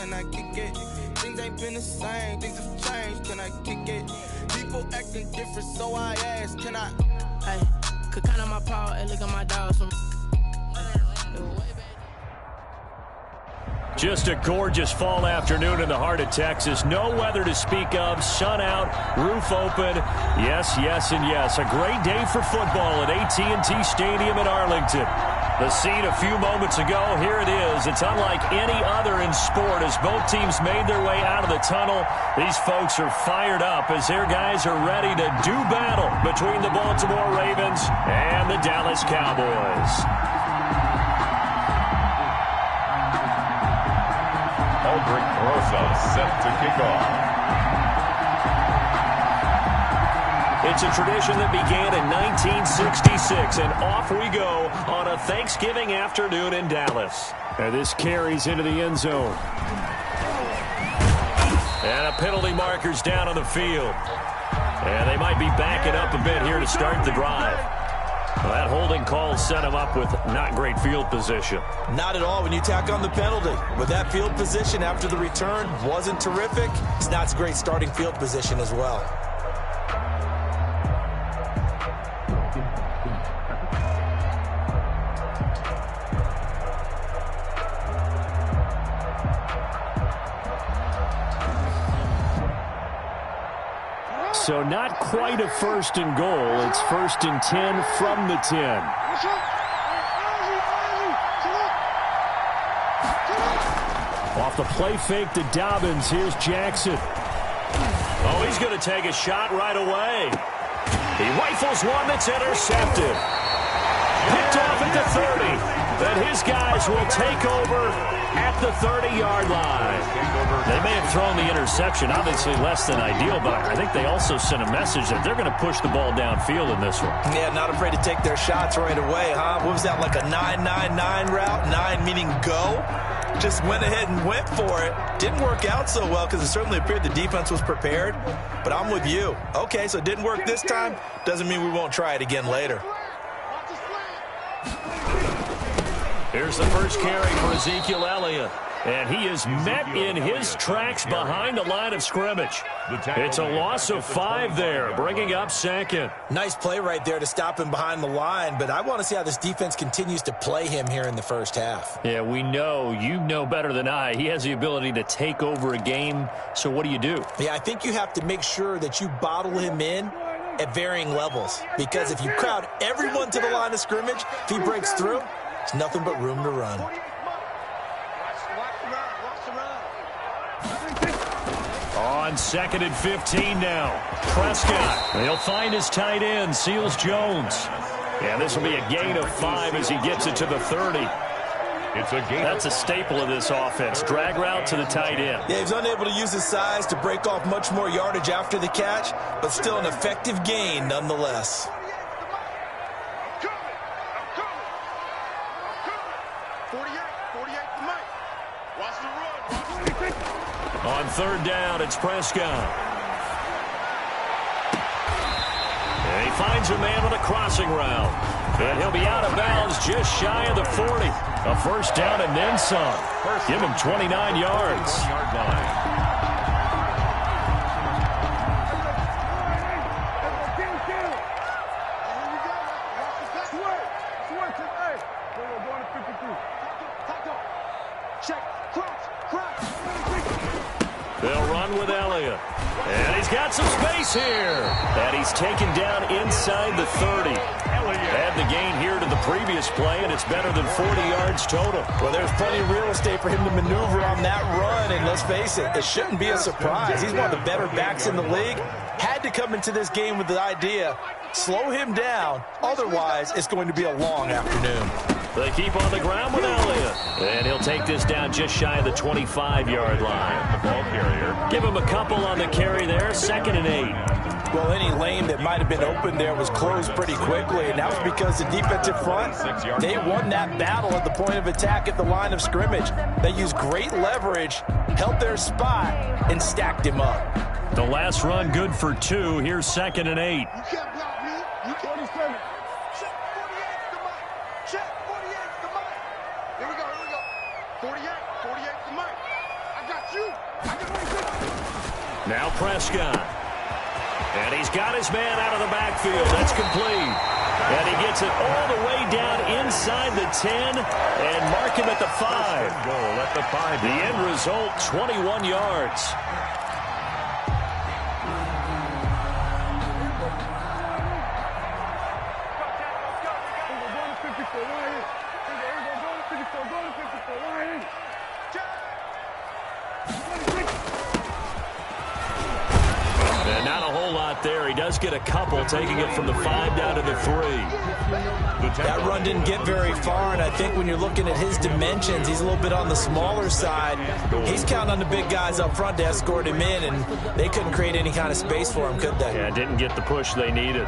can I kick it? Things ain't been the same, things have changed, can I kick it? People acting different, so I ask, can I? Hey, could count on my power and look at my dogs from. Just a gorgeous fall afternoon in the heart of Texas. No weather to speak of. Sun out, roof open. Yes, yes, and yes. A great day for football at AT&T Stadium in Arlington. The scene a few moments ago, here it is. It's unlike any other in sport as both teams made their way out of the tunnel. These folks are fired up as their guys are ready to do battle between the Baltimore Ravens and the Dallas Cowboys. Aldrich Rosa set to kick off. It's a tradition that began in 1966, and off we go on a Thanksgiving afternoon in Dallas. And this carries into the end zone. And a penalty marker's down on the field. And they might be backing up a bit here to start the drive. Well, that holding call set him up with not great field position. Not at all when you tack on the penalty. With that field position after the return wasn't terrific, it's not a great starting field position as well. So not quite a first and goal. It's first and 10 from the 10. Off the play fake to Dobbins. Here's Jackson. Oh, he's going to take a shot right away. He rifles one that's intercepted. Picked off at the 30. Then his guys will take over at the 30-yard line. They may have thrown the interception, obviously less than ideal, but I think they also sent a message that they're going to push the ball downfield in this one. Yeah, not afraid to take their shots right away, huh? What was that, like a 9-9-9 route? 9 meaning go? Just went ahead and went for it. Didn't work out so well because it certainly appeared the defense was prepared, but I'm with you. Okay, so it didn't work this time. Doesn't mean we won't try it again later. Here's the first carry for Ezekiel Elliott. And he is met in his tracks behind the line of scrimmage. It's a loss of 5 there, bringing up second. Nice play right there to stop him behind the line, but I want to see how this defense continues to play him here in the first half. Yeah, we know. You know better than I. He has the ability to take over a game, so what do? Yeah, I think you have to make sure that you bottle him in at varying levels, because if you crowd everyone to the line of scrimmage, if he breaks through, it's nothing but room to run. On second and 15 now. Prescott. He'll find his tight end, Seals Jones. And this will be a gain of 5 as he gets it to the 30. It's a gain. That's a staple of this offense. Drag route to the tight end. Yeah, he's unable to use his size to break off much more yardage after the catch, but still an effective gain nonetheless. On third down, it's Prescott. And he finds a man on a crossing route. And he'll be out of bounds just shy of the 40. A first down and then some. Give him 29 yards. They'll run with Elliott. And he's got some space here. And he's taken down inside the 30. Add the gain here to the previous play, and it's better than 40 yards total. Well, there's plenty of real estate for him to maneuver on that run, and let's face it, it shouldn't be a surprise. He's one of the better backs in the league. Had to come into this game with the idea, slow him down, otherwise it's going to be a long afternoon. They keep on the ground with Elliott. And he'll take this down just shy of the 25-yard line. The ball carrier. Give him a couple on the carry there, 2nd and 8. Well, any lane that might have been open there was closed pretty quickly, and that was because the defensive front, they won that battle at the point of attack at the line of scrimmage. They used great leverage, held their spot, and stacked him up. The last run good for 2. Here's 2nd and 8. You can't block me. You can't defend it. Check 48, come on. Check 48, come on. Here we go, here we go. 48, 48, come on. I got Now Prescott. And he's got his man out of the backfield. That's complete. And he gets it all the way down inside the 10 and mark him at the 5. Goal at the 5. The end result, 21 yards. And not a whole lot there. He does get a couple, taking it from the 5 down to the 3. That run didn't get very far, and I think when you're looking at his dimensions, he's a little bit on the smaller side. He's counting on the big guys up front to escort him in, and they couldn't create any kind of space for him, could they? Yeah, didn't get the push they needed.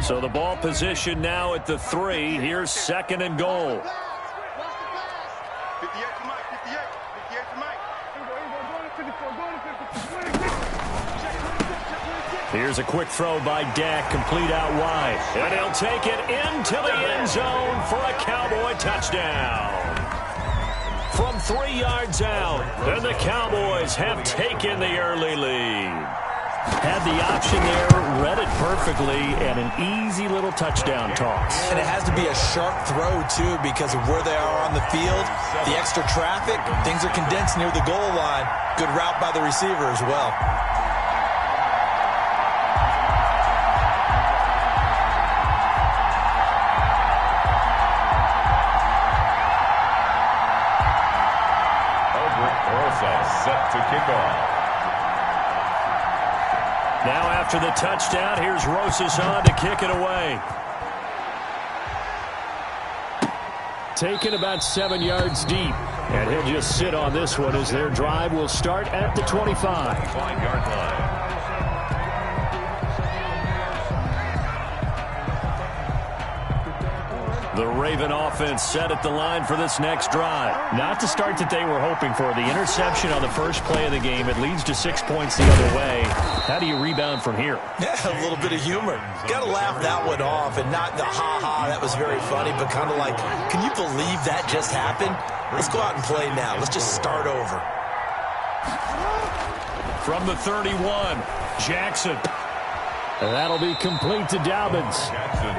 So the ball position now at the 3. Here's 2nd and goal. Here's a quick throw by Dak, complete out wide. And he'll take it into the end zone for a Cowboy touchdown. From 3 yards out, and the Cowboys have taken the early lead. Had the option there, read it perfectly, and an easy little touchdown toss. And it has to be a sharp throw, too, because of where they are on the field. The extra traffic, things are condensed near the goal line. Good route by the receiver as well. Set to kick off. Now after the touchdown, here's Rosas on to kick it away. Taken about 7 yards deep. And he'll just sit on this one as their drive will start at the 25. 5-yard line. The Raven offense set at the line for this next drive. Not the start that they were hoping for. The interception on the first play of the game. It leads to 6 points the other way. How do you rebound from here? Yeah, a little bit of humor. Got to laugh that one off, and not the ha-ha, that was very funny, but kind of like, can you believe that just happened? Let's go out and play now. Let's just start over. From the 31, Jackson. And that'll be complete to Dobbins.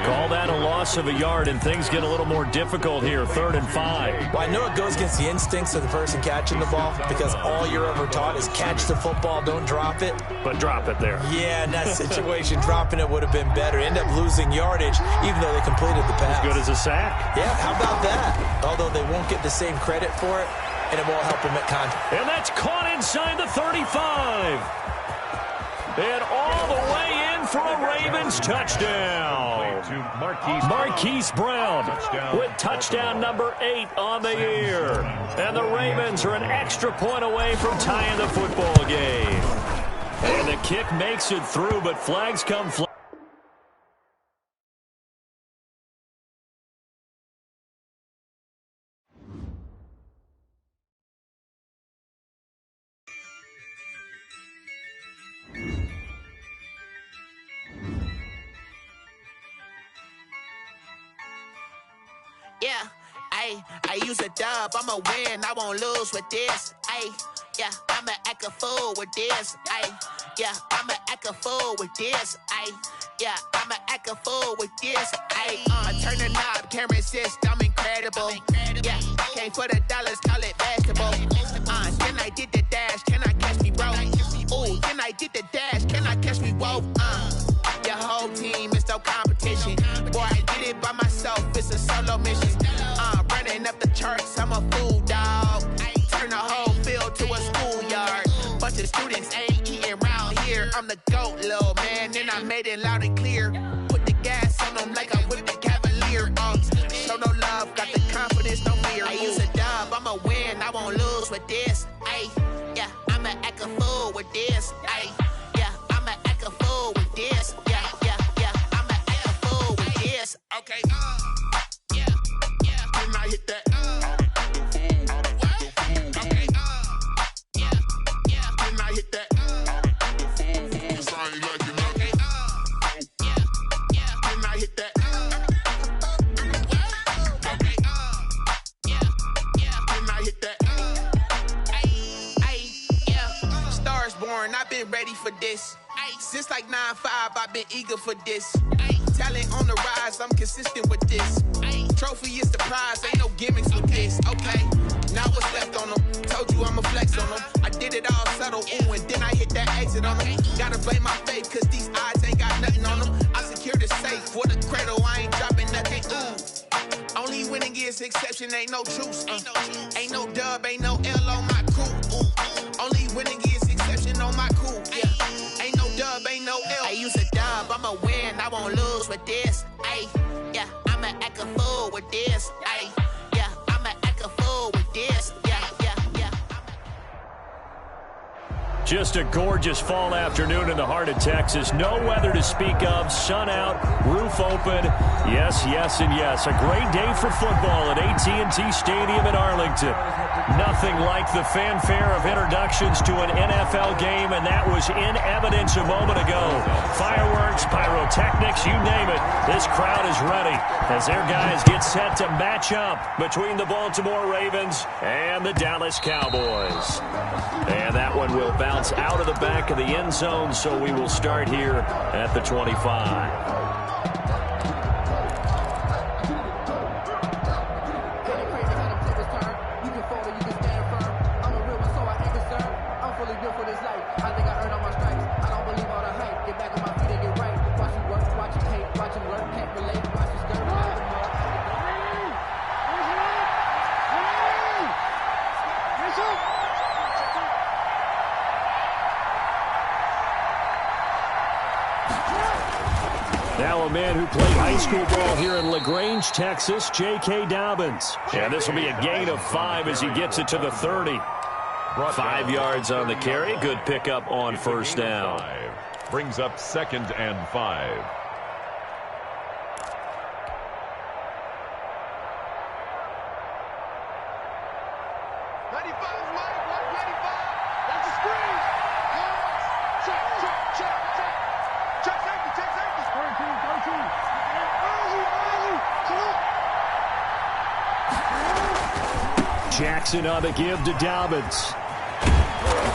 Call that a loss of a yard, and things get a little more difficult here, 3rd and 5. Well, I know it goes against the instincts of the person catching the ball because all you're ever taught is catch the football, don't drop it. But drop it there. Yeah, in that situation, dropping it would have been better. End up losing yardage, even though they completed the pass. As good as a sack. Yeah, how about that? Although they won't get the same credit for it, and it won't help them at contact. And that's caught inside the 35. And all the way in for a Ravens touchdown. Marquise Brown with touchdown number 8 on the year. And the Ravens are an extra point away from tying the football game. And the kick makes it through, but flags come flying. Yeah, I use a dub, I'ma win, I won't lose with this. Yeah, I'ma act a fool with this. Yeah, I'ma act a fool with this. Yeah, I'ma act a fool with this. Turn the knob, camera assist, I'm incredible. Yeah, came for the dollars, call it basketball. Then I did the dash, can I catch me, bro? Ooh, then I did the dash, can I catch me, whoa? Your whole team is no competition. Boy, I did it by myself, it's a solo mission. Running up the charts, I'm a fool, dog. Turn the whole field to a schoolyard. Bunch of students ain't eating round here. I'm the GOAT, little man, and I made it loud and clear. Put the gas on them like I'm with the Cavalier. Show no love, got the confidence, no fear. I use a dub, I'ma win, I won't lose with this. Yeah, I'ma act a fool with this. Yeah, I'ma act a fool with this. Yeah, I'ma act a fool with this. Okay, yeah, can I hit that? Okay, yeah, can I hit that? 'Cause I ain't like it, okay, for this. Ay, since like 9-5, I've been eager for this. Ay, talent on the rise, I'm consistent with this. Ay, trophy is the prize, ain't no gimmicks with this. Okay, now what's left on them? Told you I'ma flex on them. I did it all subtle, ooh, and then I hit that exit on them. Gotta blame my faith, cause these odds ain't got nothing on them. I secure the safe for the cradle, I ain't dropping nothing, ooh. Only winning is exception, ain't no truce. Ain't no dub, ain't no L on my crew. Only winning is exception on my crew. Yeah. Ain't no dub, ain't no L. I use a dub, I'ma win, I won't lose with this. Ay, yeah, I'ma act a fool with this. Ay, yeah, I'ma act a fool with this. Yeah, yeah, yeah. Just a gorgeous fall afternoon in the heart of Texas. No weather to speak of. Sun out, roof open. Yes, yes, and yes. A great day for football at AT&T Stadium in Arlington. Nothing like the fanfare of introductions to an NFL game, and that was in evidence a moment ago. Fireworks, pyrotechnics, you name it. This crowd is ready as their guys get set to match up between the Baltimore Ravens and the Dallas Cowboys. And that one will bounce out of the back of the end zone, so we will start here at the 25. Now a man who played high school ball here in LaGrange, Texas, J.K. Dobbins. And this will be a gain of 5 as he gets it to the 30. 5 yards on the carry. Good pickup on first down. Brings up 2nd and 5. Jackson on the give to Dobbins.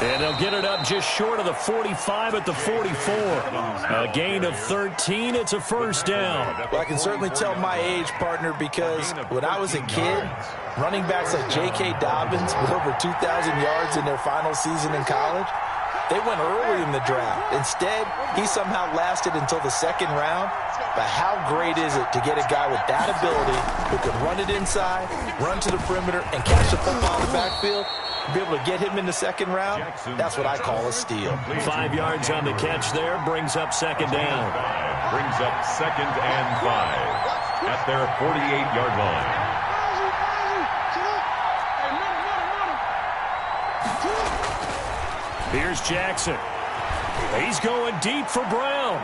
And they'll get it up just short of the 45 at the 44. A gain of 13. It's a first down. Well, I can certainly tell my age, partner, because when I was a kid, running backs like J.K. Dobbins with over 2,000 yards in their final season in college, they went early in the draft. Instead, he somehow lasted until the 2nd round. But how great is it to get a guy with that ability who can run it inside, run to the perimeter, and catch the football in the backfield? Be able to get him in the 2nd round, that's what I call a steal. 5 yards on the catch there, brings up 2nd down. Brings up 2nd and 5 at their 48-yard line. Here's Jackson. He's going deep for Brown.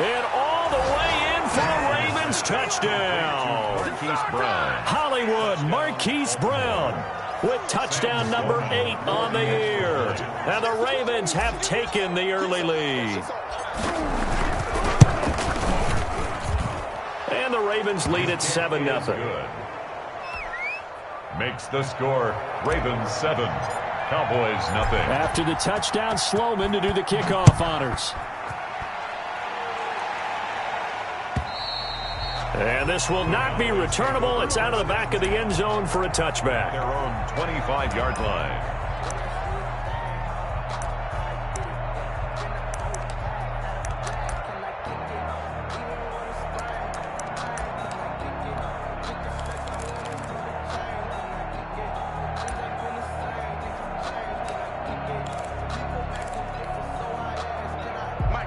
And all the way in for a Ravens touchdown. Marquise Brown. Hollywood Marquise Brown with touchdown number 8 on the year. And the Ravens have taken the early lead. And the Ravens lead at 7-0. Makes the score Ravens 7, Cowboys nothing. After the touchdown, Sloman to do the kickoff honors. And this will not be returnable. It's out of the back of the end zone for a touchback. Their own 25-yard line.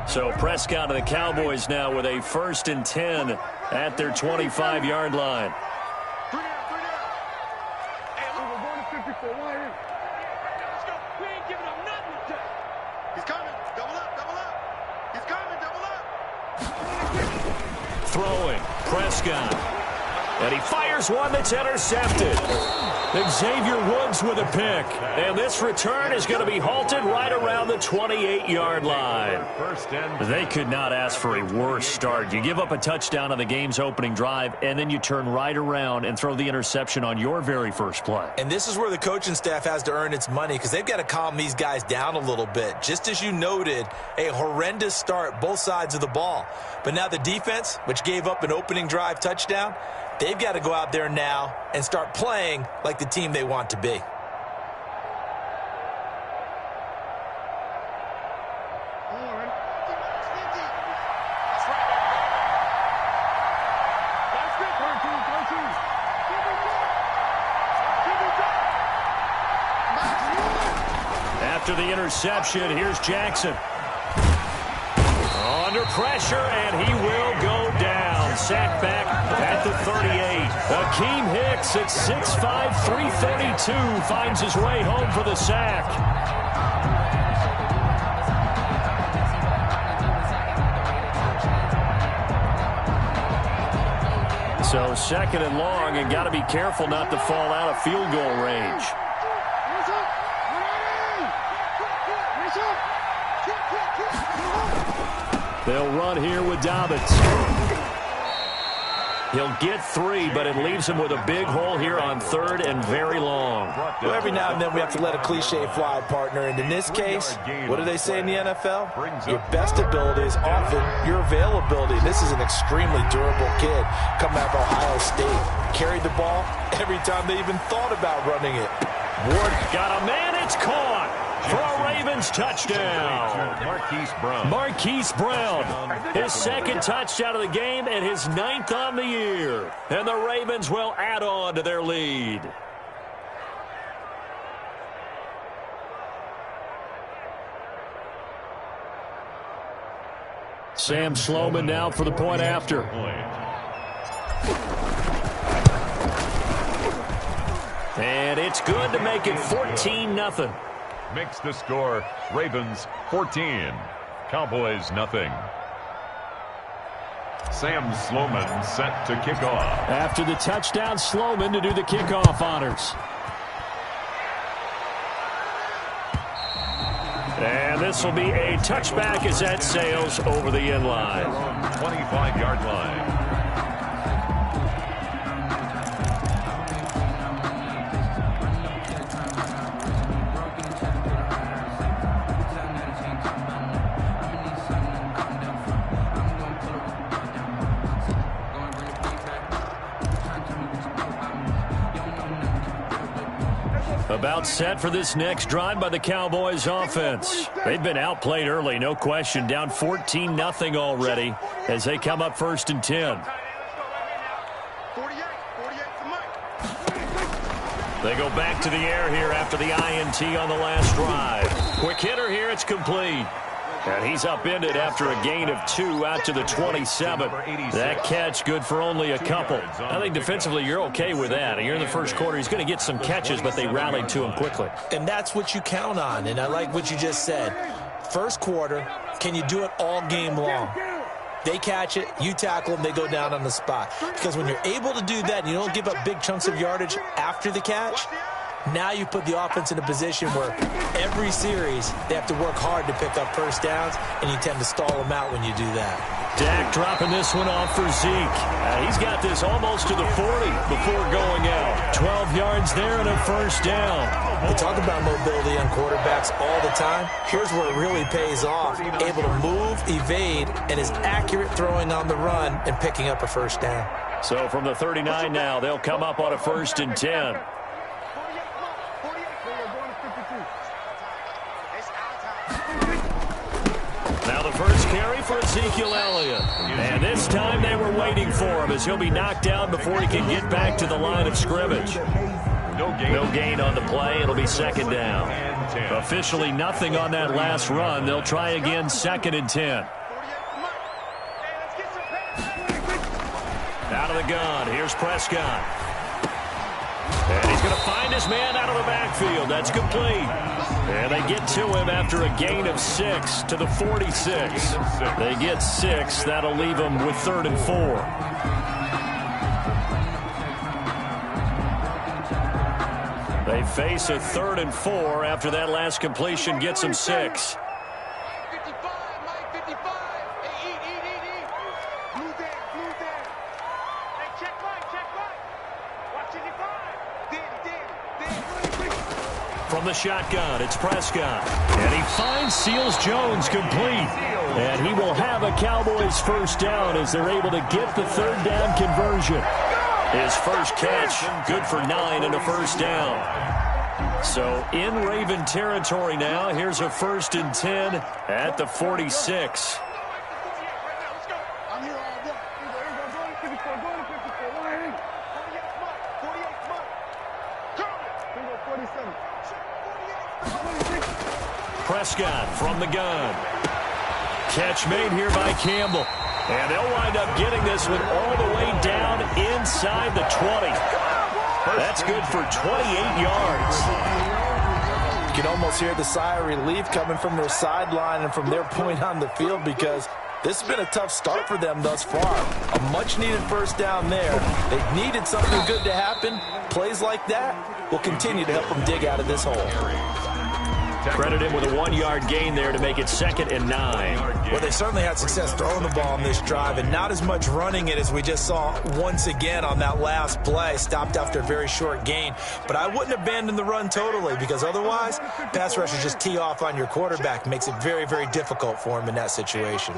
So Prescott and the Cowboys now with a 1st and 10 at their 25-yard line. Throwing, Prescott. And he fires one that's intercepted. Xavier Woods with a pick. And this return is going to be halted right around the 28-yard line. They could not ask for a worse start. You give up a touchdown on the game's opening drive, and then you turn right around and throw the interception on your very first play. And this is where the coaching staff has to earn its money, because they've got to calm these guys down a little bit. Just as you noted, a horrendous start, both sides of the ball. But now the defense, which gave up an opening drive touchdown, they've got to go out there now and start playing like the team they want to be. After the interception, here's Jackson. Under pressure, and he will go down. Sacked back at the 38. Akeem Hicks at 6'5", 332 finds his way home for the sack. So second and long, and got to be careful not to fall out of field goal range. They'll run here with Dobbins. He'll get 3, but it leaves him with a big hole here on third and very long. Well, every now and then we have to let a cliche fly, partner. And in this case, what do they say in the NFL? Your best ability is often your availability. This is an extremely durable kid coming out of Ohio State. Carried the ball every time they even thought about running it. Ward got a man. It's caught for a Ravens touchdown. Marquise Brown, his second touchdown of the game and his 9th on the year. And the Ravens will add on to their lead. Sam Sloman now for the point after. And it's good to make it 14-0. Makes the score Ravens 14, Cowboys nothing. Sam Sloman set to kick off. After the touchdown, Sloman to do the kickoff honors. And this will be a touchback as that sails over the end line. 25-yard line. About set for this next drive by the Cowboys offense. They've been outplayed early, no question. Down 14-0 already as they come up 1st and 10. They go back to the air here after the INT on the last drive. Quick hitter here, it's complete. And he's upended after a gain of 2 out to the 27. That catch good for only a couple. I think defensively you're okay with that. You're in the first quarter. He's going to get some catches, but they rallied to him quickly. And that's what you count on. And I like what you just said. First quarter, can you do it all game long? They catch it, you tackle them, they go down on the spot. Because when you're able to do that and you don't give up big chunks of yardage after the catch, now you put the offense in a position where every series they have to work hard to pick up first downs, and you tend to stall them out when you do that. Dak dropping this one off for Zeke. He's got this almost to the 40 before going out. 12 yards there and a first down. We talk about mobility on quarterbacks all the time. Here's where it really pays off. Able to move, evade, and is accurate throwing on the run and picking up a first down. So from the 39 now, they'll come up on a 1st and 10. Now the first carry for Ezekiel Elliott. And this time they were waiting for him as he'll be knocked down before he can get back to the line of scrimmage. No gain on the play. It'll be 2nd down. Officially nothing on that last run. They'll try again 2nd and 10. Out of the gun. Here's Prescott. And he's going to find his man out of the backfield. That's complete. And they get to him after a gain of 6 to the 46. They get 6. That'll leave them with 3rd and 4. They face a 3rd and 4 after that last completion gets them 6. From the shotgun, it's Prescott. And he finds Seals Jones complete. And he will have a Cowboys first down as they're able to get the 3rd down conversion. His first catch, good for 9 and a first down. So in Raven territory now, here's a 1st and 10 at the 46. Prescott from the gun. Catch made here by Campbell. And they'll wind up getting this one all the way down inside the 20. That's good for 28 yards. You can almost hear the sigh of relief coming from their sideline and from their point on the field, because this has been a tough start for them thus far. A much-needed first down there. They needed something good to happen. Plays like that will continue to help them dig out of this hole. Credit him with a 1-yard gain there to make it 2nd and 9. Well, they certainly had success throwing the ball on this drive, and not as much running it as we just saw once again on that last play. Stopped after a very short gain. But I wouldn't abandon the run totally, because otherwise, pass rushers just tee off on your quarterback. Makes it very, very difficult for him in that situation.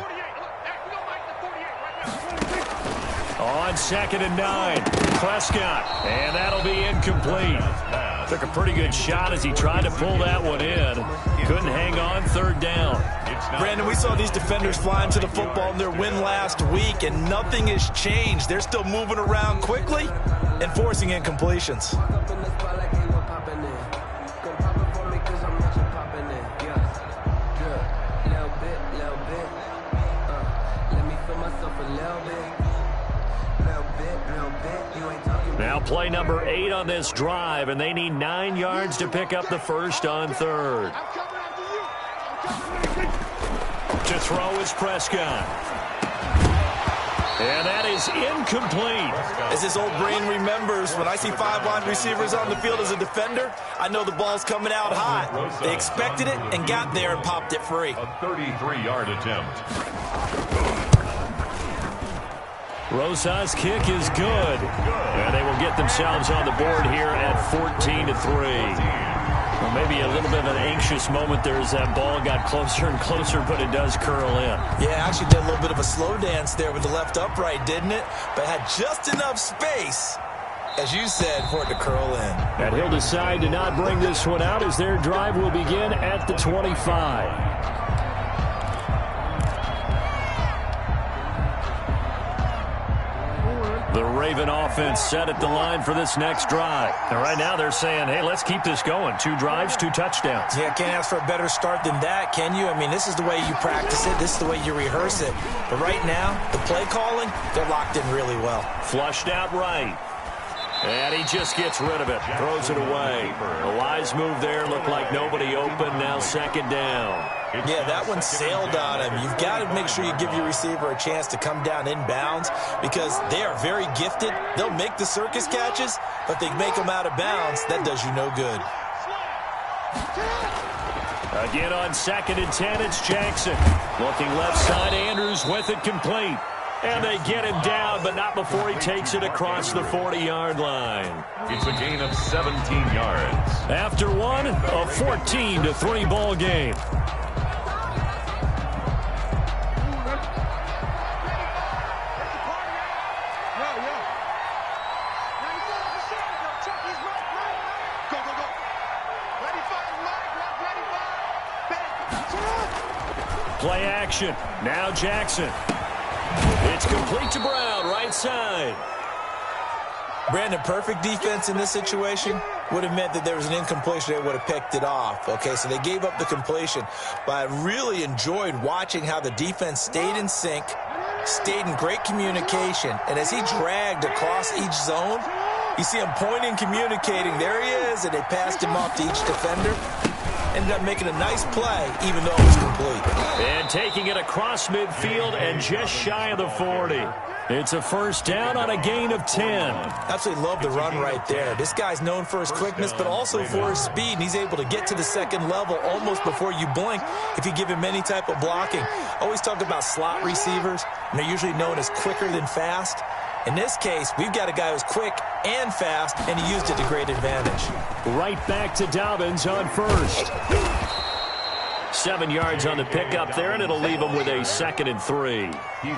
On 2nd and 9, Prescott, and that'll be incomplete. Took a pretty good shot as he tried to pull that one in. Couldn't hang on, 3rd down. Brandon, we saw these defenders flying to the football in their win last week, and nothing has changed. They're still moving around quickly and forcing incompletions. Now play number 8 on this drive, and they need 9 yards to pick up the first on 3rd. To throw is Prescott. And that is incomplete. As his old brain remembers, when I see 5 wide receivers on the field as a defender, I know the ball's coming out hot. They expected it and got there and popped it free. A 33-yard attempt. Rosa's kick is good. And they will get themselves on the board here at 14-3. Well, maybe a little bit of an anxious moment there as that ball got closer and closer, but it does curl in. Yeah, actually did a little bit of a slow dance there with the left upright, didn't it? But had just enough space, as you said, for it to curl in. And he'll decide to not bring this one out as their drive will begin at the 25. The Raven offense set at the line for this next drive. And right now they're saying, hey, let's keep this going. 2 drives, 2 touchdowns. Yeah, can't ask for a better start than that, can you? I mean, this is the way you practice it. This is the way you rehearse it. But right now, the play calling, they're locked in really well. Flushed out right. And he just gets rid of it. Throws it away. A wise move there. Looked like nobody open. Now 2nd down. Yeah, that one sailed on him. You've got to make sure you give your receiver a chance to come down inbounds, because they are very gifted. They'll make the circus catches, but they make them out of bounds. That does you no good. Again on 2nd and 10, it's Jackson. Looking left side, Andrews with it complete. And they get him down, but not before he takes it across the 40-yard line. It's a gain of 17 yards. After one, a 14-3 ball game. Play action. Now Jackson. It's complete to Brown, right side. Brandon, perfect defense in this situation would have meant that there was an incompletion. They would have picked it off. Okay, so they gave up the completion. But I really enjoyed watching how the defense stayed in sync, stayed in great communication. And as he dragged across each zone, you see him pointing, communicating. There he is, and they passed him off to each defender. Ended up making a nice play, even though it was complete. And taking it across midfield and just shy of the 40. It's a first down on a gain of 10. Absolutely love the run right there. This guy's known for his quickness, but also for his speed, and he's able to get to the second level almost before you blink if you give him any type of blocking. I always talk about slot receivers, and they're usually known as quicker than fast. In this case, we've got a guy who's quick and fast, and he used it to great advantage. Right back to Dobbins on first. 7 yards on the pickup there, and it'll leave him with a 2nd and 3.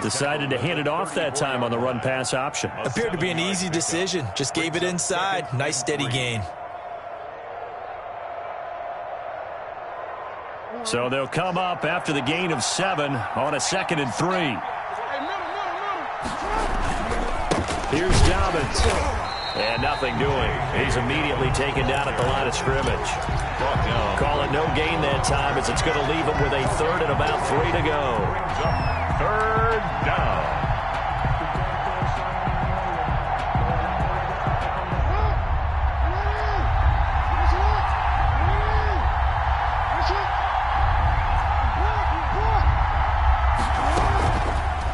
Decided to hand it off that time on the run-pass option. Appeared to be an easy decision. Just gave it inside. Nice, steady gain. So they'll come up after the gain of 7 on a 2nd and 3. Here's Dobbins. And nothing doing. He's immediately taken down at the line of scrimmage. Call it no gain that time, as it's going to leave him with a 3rd and about 3 to go. 3rd down.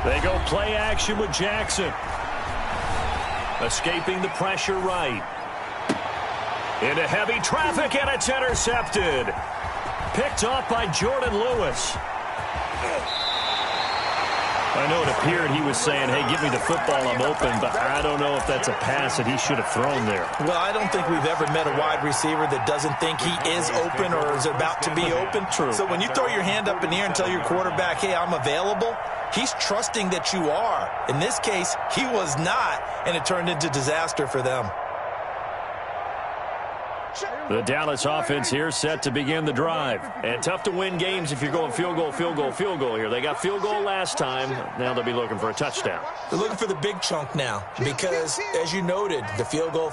They go play action with Jackson. Escaping the pressure right. Into heavy traffic, and it's intercepted. Picked off by Jordan Lewis. I know it appeared he was saying, hey, give me the football, I'm open, but I don't know if that's a pass that he should have thrown there. Well, I don't think we've ever met a wide receiver that doesn't think he is open or is about to be open. True. So when you throw your hand up in the air and tell your quarterback, hey, I'm available, he's trusting that you are. In this case, he was not, and it turned into disaster for them. The Dallas offense here set to begin the drive. And tough to win games if you're going field goal, field goal, field goal here. They got field goal last time. Now they'll be looking for a touchdown. They're looking for the big chunk now because, as you noted, the field goal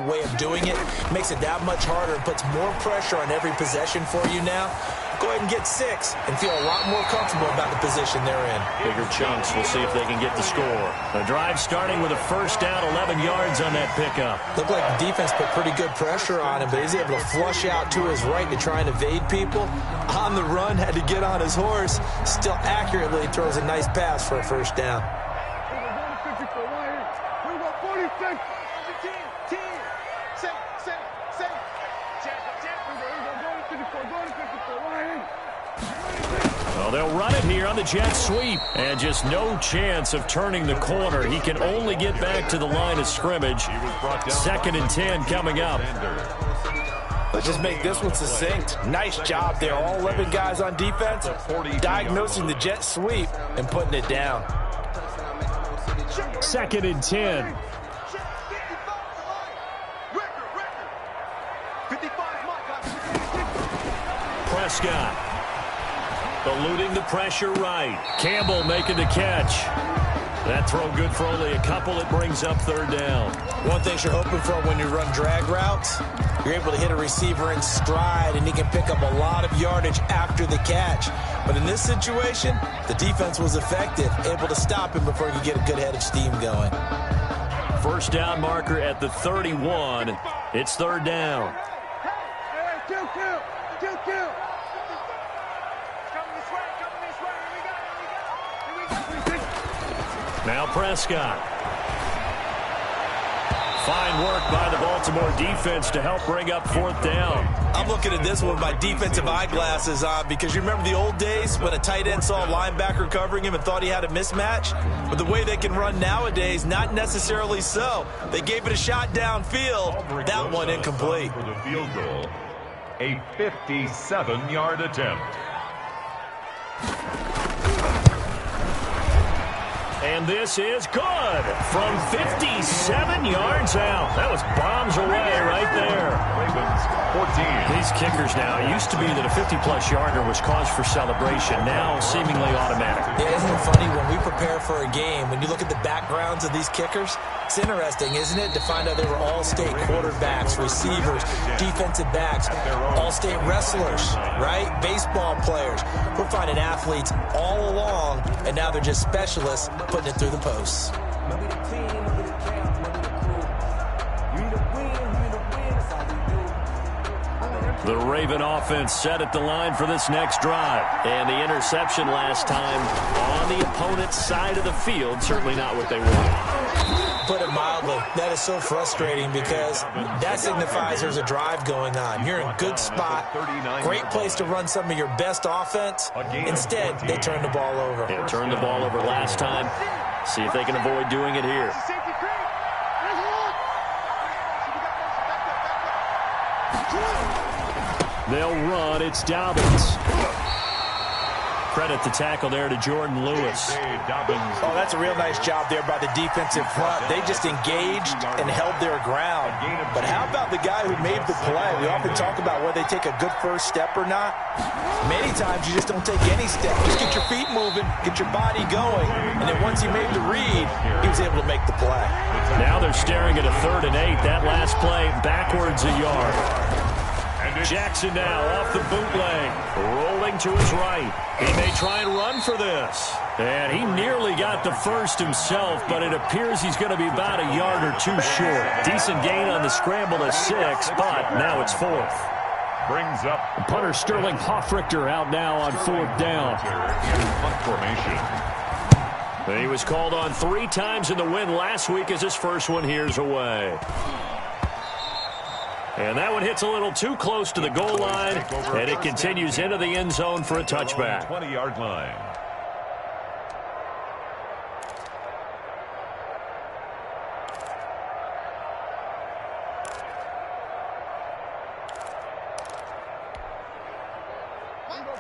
way of doing it makes it that much harder and puts more pressure on every possession for you now. Go ahead and get 6 and feel a lot more comfortable about the position they're in. Bigger chunks. We'll see if they can get the score. The drive starting with a first down, 11 yards on that pickup. Looked like the defense put pretty good pressure on him, but he's able to flush out to his right to try and evade people. On the run, had to get on his horse. Still accurately throws a nice pass for a first down. Well, they'll run it here on the jet sweep. And just no chance of turning the corner. He can only get back to the line of scrimmage. 2nd and 10 coming up. Let's just make this one succinct. Nice job there. All 11 guys on defense diagnosing the jet sweep and putting it down. 2nd and 10. Prescott. Eluding the pressure right. Campbell making the catch. That throw good for only a couple. It brings up 3rd down. One thing you're hoping for when you run drag routes, you're able to hit a receiver in stride, and he can pick up a lot of yardage after the catch. But in this situation, the defense was effective, able to stop him before he could get a good head of steam going. First down marker at the 31. It's 3rd down. Now Prescott. Fine work by the Baltimore defense to help bring up 4th down. I'm looking at this one with my defensive eyeglasses on because you remember the old days when a tight end saw a linebacker covering him and thought he had a mismatch? But the way they can run nowadays, not necessarily so. They gave it a shot downfield. That one incomplete. For the field goal, a 57-yard attempt. And this is good from 57 yards out. That was bombs away right there. Ravens 14. These kickers now, it used to be that a 50-plus yarder was cause for celebration. Now seemingly automatic. Yeah, isn't it funny when we prepare for a game, when you look at the backgrounds of these kickers, it's interesting, isn't it, to find out they were all-state quarterbacks, receivers, defensive backs, all-state wrestlers, right? Baseball players. We're finding athletes all along, and now they're just specialists putting it through the posts. The Raven offense set at the line for this next drive. And the interception last time on the opponent's side of the field. Certainly not what they wanted. Put it mildly, that is so frustrating because that signifies there's a drive going on. You're in a good spot, great place to run some of your best offense. Instead, they turn the ball over. Yeah, turned the ball over last time. See if they can avoid doing it here. They'll run. It's Dobbins. Credit the tackle there to Jordan Lewis. Oh, that's a real nice job there by the defensive front. They just engaged and held their ground. But how about the guy who made the play? We often talk about whether they take a good first step or not. Many times you just don't take any step. Just get your feet moving, get your body going, and then once he made the read, he was able to make the play. Now they're staring at a 3rd and 8. That last play backwards a yard. Jackson now off the bootleg, rolling to his right. He may try and run for this. And he nearly got the first himself, but it appears he's going to be about a yard or two short. Decent gain on the scramble to 6, but now it's 4th. Brings up Punter Sterling Hoffrichter out now on 4th down. punt formation. He was called on 3 times in the win last week as his first one here's away. And that one hits a little too close to the goal line, and it continues into the end zone for a touchback. 20-yard line.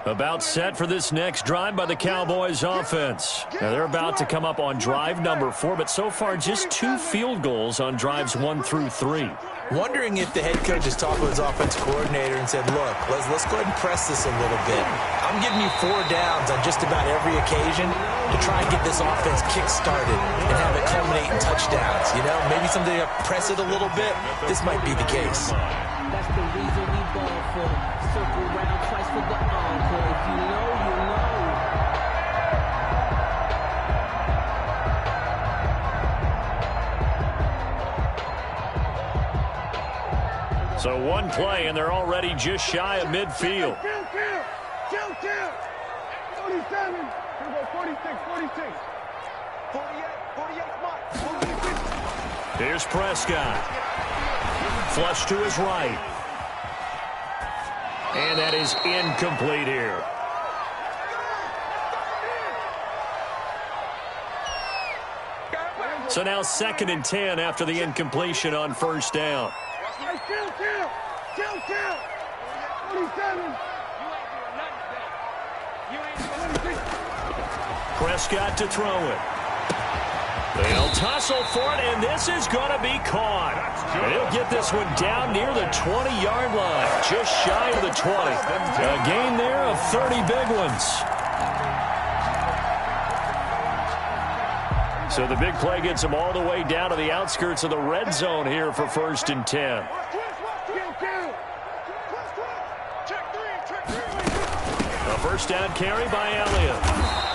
About set for this next drive by the Cowboys offense. Now they're about to come up on drive number 4, but so far just 2 field goals on drives 1 through 3. Wondering if the head coach has talked with his offensive coordinator and said, look, let's go ahead and press this a little bit. I'm giving you 4 downs on just about every occasion to try and get this offense kick-started and have it culminate in touchdowns. You know, maybe someday I press it a little bit. This might be the case. That's the reason we ball for. Circle round twice for the encore. If you know, you know. So 1 play, and they're already just shy of midfield. Kill. 47. Here we go, 46. 48, Here's Prescott. Flush to his right. And that is incomplete here. So now 2nd and 10 after the incompletion on 1st down. Kill. 47. Prescott to throw it. They'll tussle for it, and this is going to be caught. And he'll get this one down near the 20-yard line, just shy of the 20. A gain there of 30 big ones. So the big play gets him all the way down to the outskirts of the red zone here for 1st and 10. A first down carry by Elliott.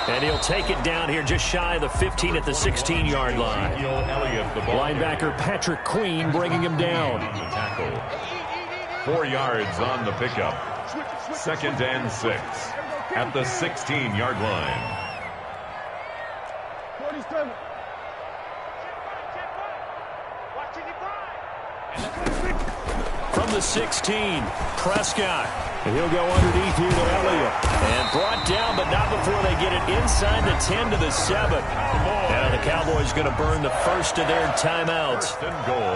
And he'll take it down here just shy of the 15 at the 16-yard line. Linebacker Patrick Queen bringing him down. 4 yards on the pickup. 2nd and 6 at the 16-yard line. 47. From the 16, Prescott. And he'll go underneath here to Elliott. And brought down, but not before they get it inside the 10 to the 7. Now the Cowboys going to burn the first of their timeouts,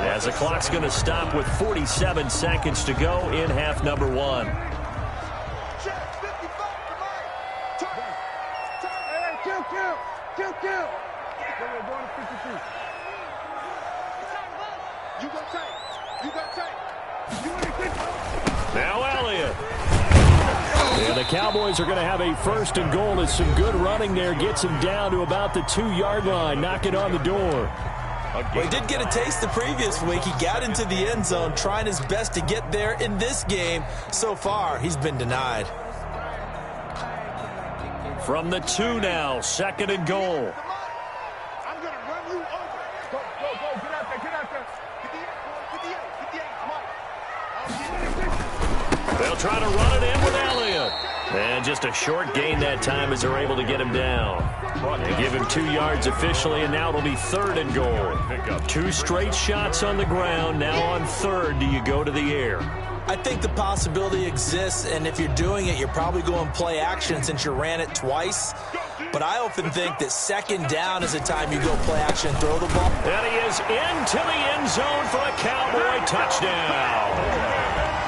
as the clock's going to stop with 47 seconds to go in half number 1. Kill. Now Elliott. And the Cowboys are going to have a 1st and goal as some good running there gets him down to about the 2-yard line. Knock it on the door. Well, he did get a taste the previous week. He got into the end zone, trying his best to get there in this game. So far, he's been denied. From the 2 now, 2nd and goal. I'm going to run you over. Go. Get out there. They'll try to run it in with Elliott. And just a short gain that time as they're able to get him down. And give him 2 yards officially, and now it'll be 3rd and goal. 2 straight shots on the ground. Now on 3rd, do you go to the air? I think the possibility exists, and if you're doing it, you're probably going play action since you ran it twice. But I often think that 2nd down is the time you go play action and throw the ball. And he is into the end zone for a Cowboy touchdown.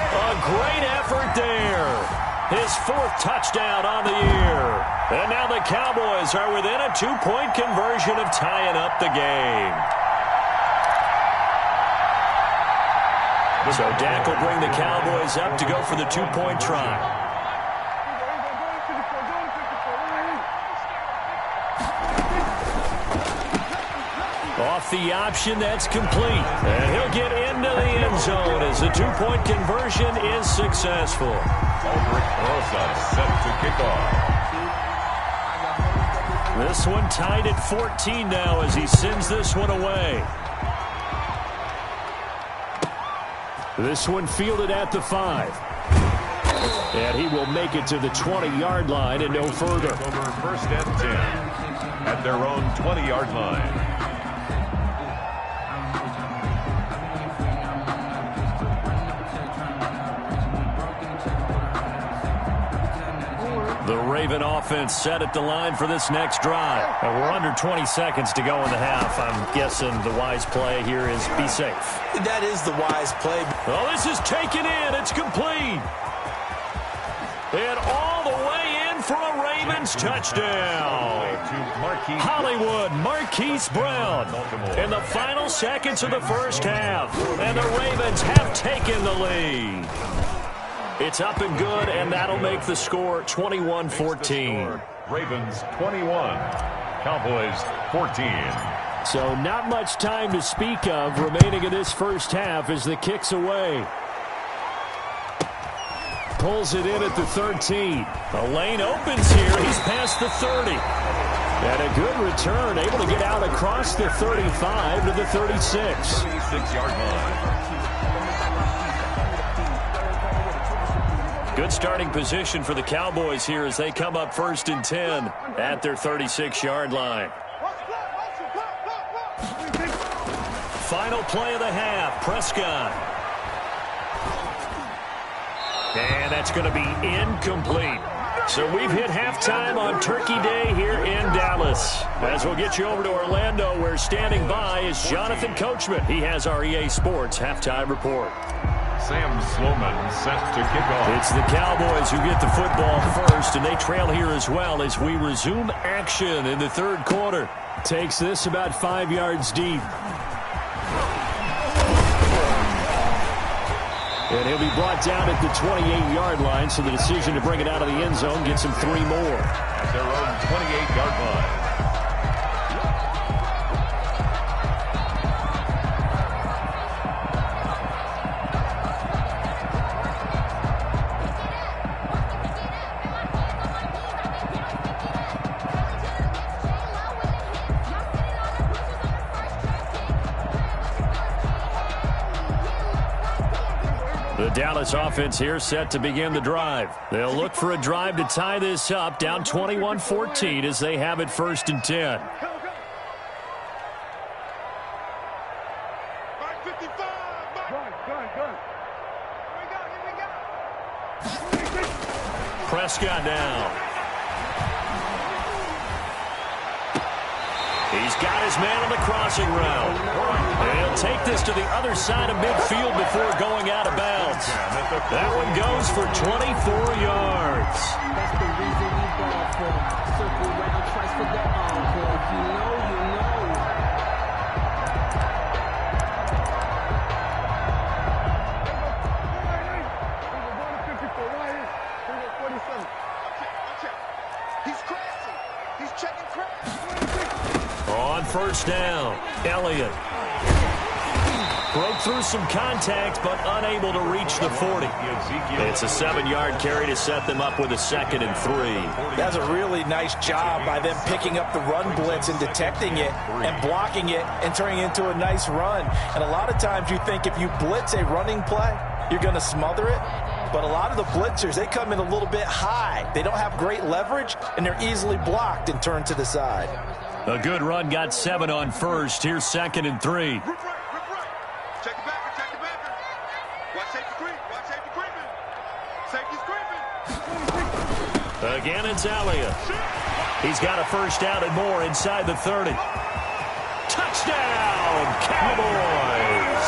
A great effort there. His 4th touchdown on the year. And now the Cowboys are within a 2-point conversion of tying up the game. So Dak will bring the Cowboys up to go for the 2-point try. Off the option, that's complete. And he'll get into the end zone as the 2-point conversion is successful. Aldrich Rosa set to kick off. This one tied at 14 now as he sends this one away. This one fielded at the 5. And he will make it to the 20-yard line and no further. Over 1st and 10 at their own 20-yard line. The Raven offense set at the line for this next drive. And we're under 20 seconds to go in the half. I'm guessing the wise play here is be safe. That is the wise play. Oh, this is taken in. It's complete. And all the way in for a Ravens touchdown. Hollywood Marquise Brown in the final seconds of the first half. And the Ravens have taken the lead. It's up and good, and that'll make the score 21-14. Ravens 21, Cowboys 14. So not much time to speak of remaining in this first half as the kick's away. Pulls it in at the 13. The lane opens here. He's past the 30. And a good return, able to get out across the 35 to the 36. 36-yard line. Good starting position for the Cowboys here as they come up 1st and 10 at their 36-yard line. Final play of the half, Prescott. And that's going to be incomplete. So we've hit halftime on Turkey Day here in Dallas. As we'll get you over to Orlando, where standing by is Jonathan Coachman. He has our EA Sports halftime report. Sam Sloman set to kick off. It's the Cowboys who get the football first, and they trail here as well as we resume action in the 3rd quarter. Takes this about 5 yards deep. And he'll be brought down at the 28-yard line, so the decision to bring it out of the end zone gets him 3 more. At their own 28-yard line. The Dallas offense here set to begin the drive. They'll look for a drive to tie this up, down 21-14 as they have it 1st and 10. Prescott now. He's got his man on the crossing route. And he'll take this to the other side of midfield before going out of bounds. That one goes for 24 yards. That's the reason we ball for. Circle round twice for the encore. If you know, you know. He's crashing. He's checking crash. On 1st down, Elliott broke through some contact, but unable to reach the 40. It's a 7-yard carry to set them up with a 2nd and 3. That's a really nice job by them picking up the run blitz and detecting it and blocking it and turning it into a nice run. And a lot of times you think if you blitz a running play, you're going to smother it. But a lot of the blitzers, they come in a little bit high. They don't have great leverage, and they're easily blocked and turned to the side. A good run got 7 on first. Here's 2nd and 3. Check the backer, check the backer. Watch safety creep, watch safety creeping. Safety's creeping. Again, it's Elliott. He's got a first down and more inside the 30. Touchdown, Cowboys!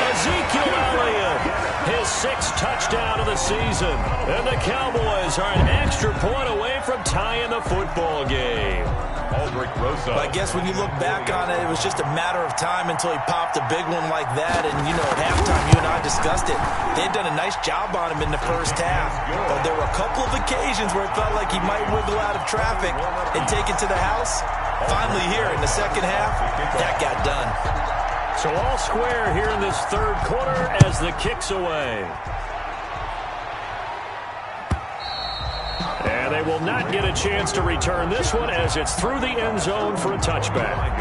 Ezekiel Elliott, his 6th touchdown of the season. And the Cowboys are an extra point away from tying the football game. I guess when you look back on it, it was just a matter of time until he popped a big one like that. And, you know, at halftime, you and I discussed it. They had done a nice job on him in the first half. But there were a couple of occasions where it felt like he might wiggle out of traffic and take it to the house. Finally here in the second half, that got done. So all square here in this third quarter as the kick's away. And they will not get a chance to return this one as it's through the end zone for a touchback.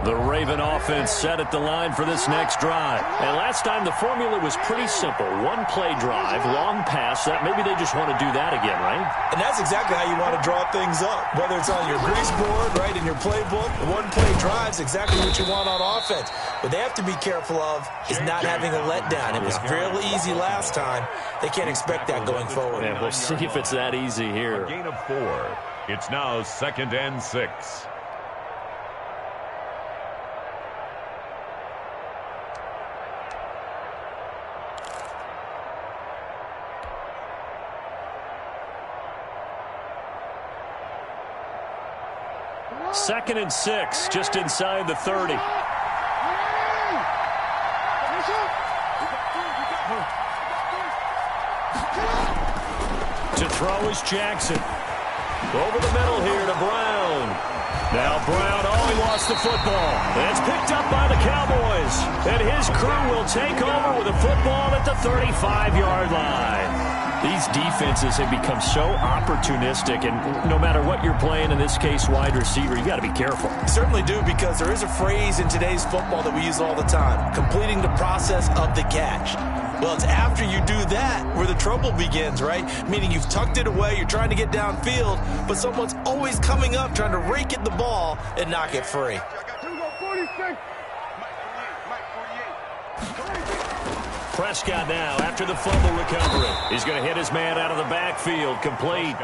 The Raven offense set at the line for this next drive. And last time the formula was pretty simple. One play drive, long pass. That maybe they just want to do that again, right? And that's exactly how you want to draw things up. Whether it's on your grease board, right, in your playbook, one play drive's exactly what you want on offense. What they have to be careful of is not having a letdown. It was real easy last time. They can't expect that going forward. Yeah, we'll see if it's that easy here. A gain of 4. It's now 2nd and 6. Second and 6, just inside the 30. To throw is Jackson. Over the middle here to Brown. Now Brown, he lost the football. And it's picked up by the Cowboys. And his crew will take over with a football at the 35-yard line. These defenses have become so opportunistic, and no matter what you're playing, in this case, wide receiver, you got to be careful. You certainly do, because there is a phrase in today's football that we use all the time, completing the process of the catch. Well, it's after you do that where the trouble begins, right? Meaning you've tucked it away, you're trying to get downfield, but someone's always coming up trying to rake at the ball and knock it free. Prescott now after the fumble recovery. He's going to hit his man out of the backfield, complete.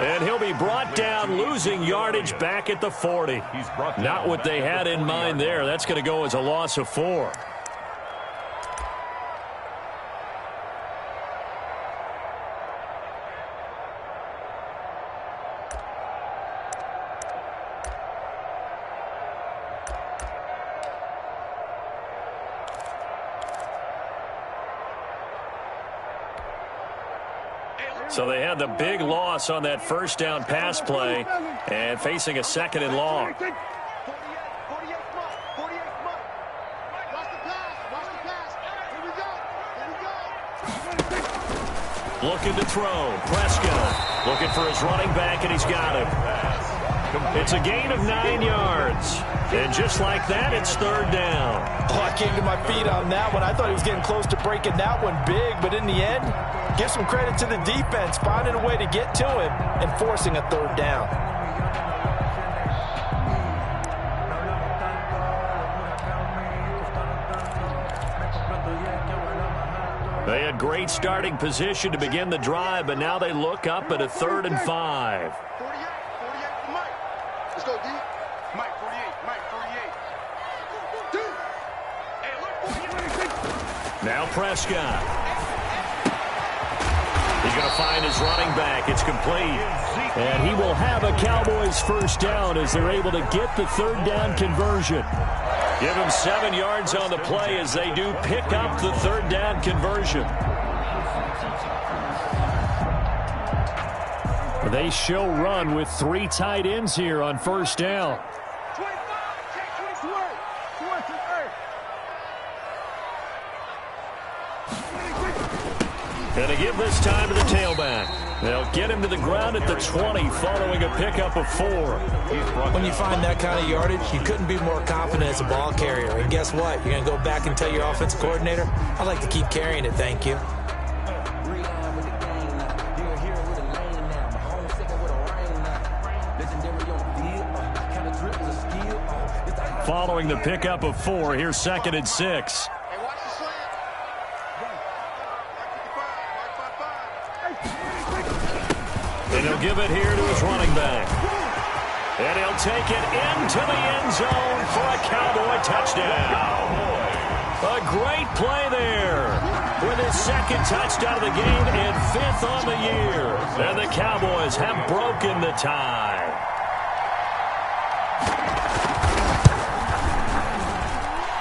And he'll be brought down, losing yardage back at the 40. Not what they had in mind there. That's going to go as a loss of 4. So they had the big loss on that first down pass play and facing a 2nd and long. Looking to throw. Prescott looking for his running back, and he's got him. It's a gain of 9 yards. And just like that, it's 3rd down. Oh, I came to my feet on that one. I thought he was getting close to breaking that one big, but in the end, give some credit to the defense, finding a way to get to him and forcing a 3rd down. They had great starting position to begin the drive, but now they look up at a 3rd and 5. 48 for Mike. Let's go, D. Mike, 48. Now Prescott. He's going to find his running back. It's complete. And he will have a Cowboys first down as they're able to get the 3rd down conversion. Give him 7 yards on the play as they do pick up the 3rd down conversion. They show run with 3 tight ends here on first down. And to give this time to the tailback. They'll get him to the ground at the 20 following a pickup of 4. When you find that kind of yardage, you couldn't be more confident as a ball carrier. And guess what? You're going to go back and tell your offensive coordinator, I'd like to keep carrying it, thank you. Following the pickup of 4, here's 2nd and 6. And he'll give it here to his running back. And he'll take it into the end zone for a Cowboy touchdown. A great play there with his 2nd touchdown of the game and 5th on the year. And the Cowboys have broken the tie.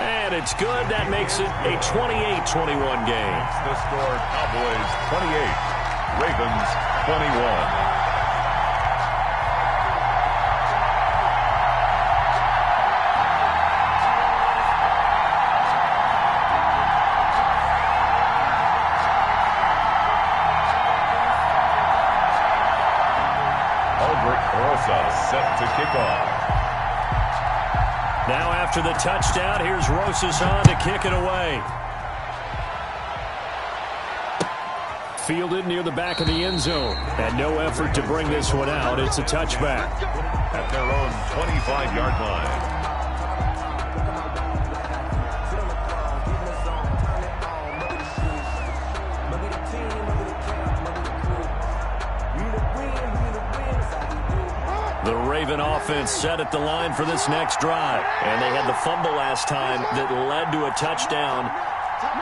And it's good. That makes it a 28-21 game. The score, Cowboys 28, Ravens 21. Set to kick off. Now after the touchdown, here's Rosas on to kick it away. Fielded near the back of the end zone. And no effort to bring this one out. It's a touchback. At their own 25-yard line. The Raven offense set at the line for this next drive. And they had the fumble last time that led to a touchdown.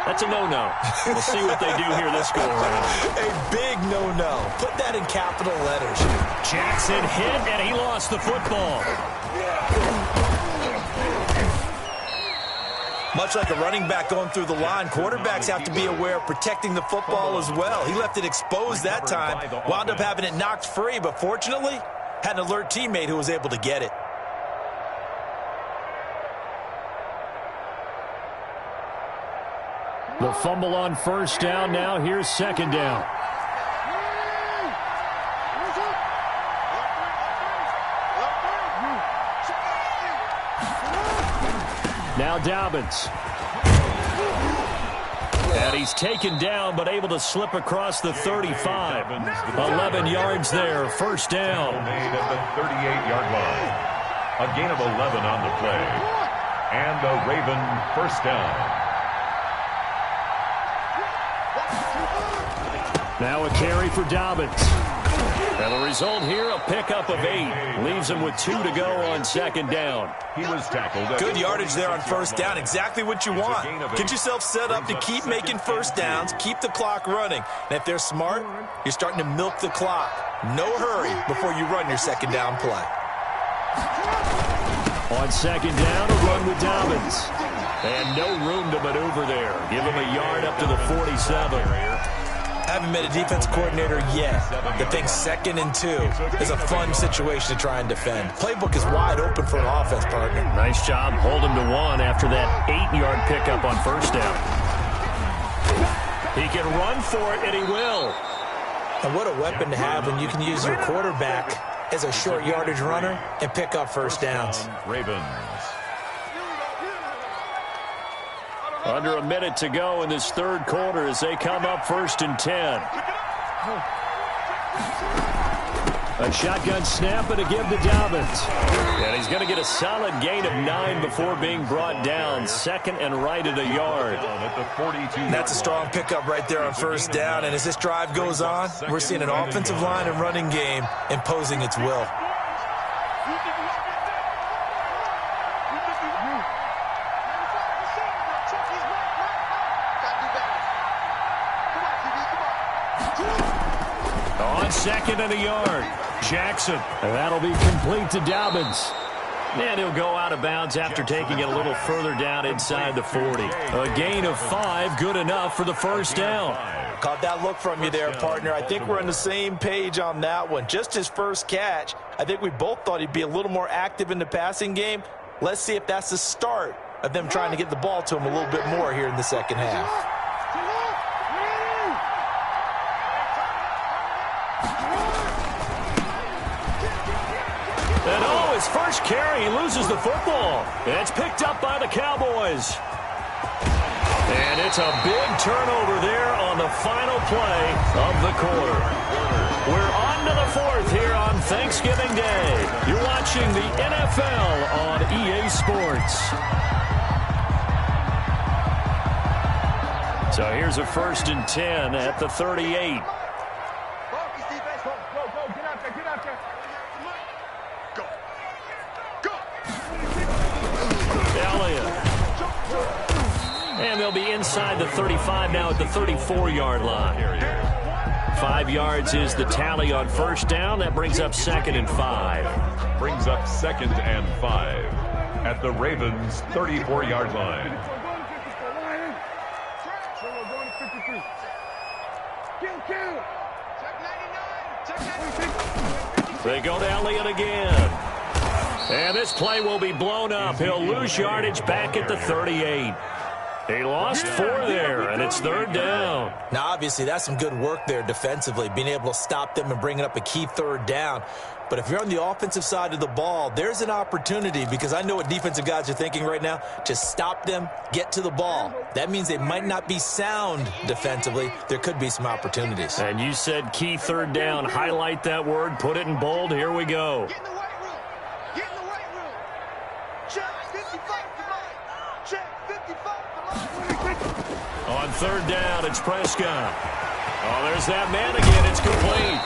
That's a no-no. We'll see what they do here this go-around. A big no-no. Put that in capital letters. Jackson hit, and he lost the football. Much like a running back going through the line, quarterbacks have to be aware of protecting the football as well. He left it exposed that time, wound up having it knocked free, but fortunately, had an alert teammate who was able to get it. The fumble on first down. Now here's 2nd down. Now Dobbins. And he's taken down, but able to slip across the 35. 11 yards there, first down. Made at the 38-yard line. A gain of 11 on the play. And a Raven first down. Now a carry for Dobbins. And the result here, a pickup of 8. Leaves him with 2 to go on 2nd down. He was tackled. Good yardage there on first down. Exactly what you want. Get yourself set up to keep making first downs, keep the clock running. And if they're smart, you're starting to milk the clock. No hurry before you run your 2nd down play. On 2nd down, a run with Dobbins. And no room to maneuver there. Give him a yard up to the 47. Haven't met a defense coordinator yet that thinks 2nd and 2 is a fun situation to try and defend. Playbook is wide open for an offense, partner. Nice job holding him to 1 after that 8-yard pickup on first down. He can run for it, and he will. And what a weapon to have when you can use your quarterback as a short yardage runner and pick up first downs. Ravens. Under a minute to go in this 3rd quarter as they come up 1st and 10. A shotgun snap and a give to Dobbins. And he's going to get a solid gain of 9 before being brought down. 2nd and right at a yard. That's a strong pickup right there on first down. And as this drive goes on, we're seeing an offensive line and running game imposing its will. On 2nd and a yard, Jackson. And that'll be complete to Dobbins. And he'll go out of bounds after taking it a little further down inside the 40. A gain of 5, good enough for the first down. Caught that look from you there, partner. I think we're on the same page on that one. Just his first catch. I think we both thought he'd be a little more active in the passing game. Let's see if that's the start of them trying to get the ball to him a little bit more here in the second half. And his first carry, he loses the football. It's picked up by the Cowboys. And it's a big turnover there on the final play of the quarter. We're on to the fourth here on Thanksgiving Day. You're watching the NFL on EA Sports. So here's a 1st and 10 at the 38. And they'll be inside the 35 now at the 34-yard line. 5 yards is the tally on first down. That brings up 2nd and 5. Brings up 2nd and 5 at the Ravens' 34-yard line. They go to Elliott again. And this play will be blown up. He'll lose yardage back at the 38. He lost 4 there, and it's 3rd down. Now, obviously, that's some good work there defensively, being able to stop them and bringing up a key 3rd down. But if you're on the offensive side of the ball, there's an opportunity, because I know what defensive guys are thinking right now, to stop them, get to the ball. That means they might not be sound defensively. There could be some opportunities. And you said key 3rd down. Highlight that word. Put it in bold. Here we go. Get in the weight room. Get in the weight room. Check 55 to mine. Check 55 to mine. On 3rd down, it's Prescott. Oh, there's that man again. It's complete.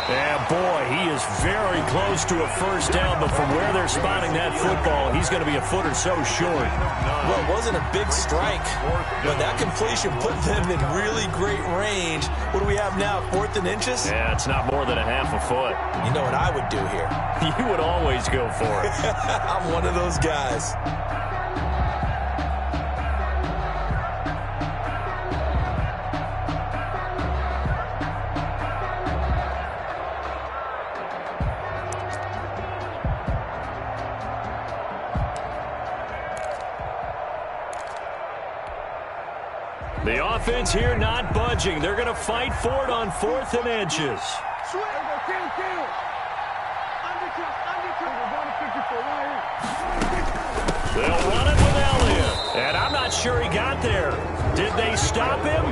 And, boy, he is very close to a 1st down, but from where they're spotting that football, he's going to be a foot or so short. Well, it wasn't a big strike, but that completion put them in really great range. What do we have now, 4th and inches? Yeah, it's not more than a half a foot. You know what I would do here? You would always go for it. I'm one of those guys. The offense here not budging. They're going to fight for it on 4th and inches. They'll run it with Elliott. And I'm not sure he got there. Did they stop him?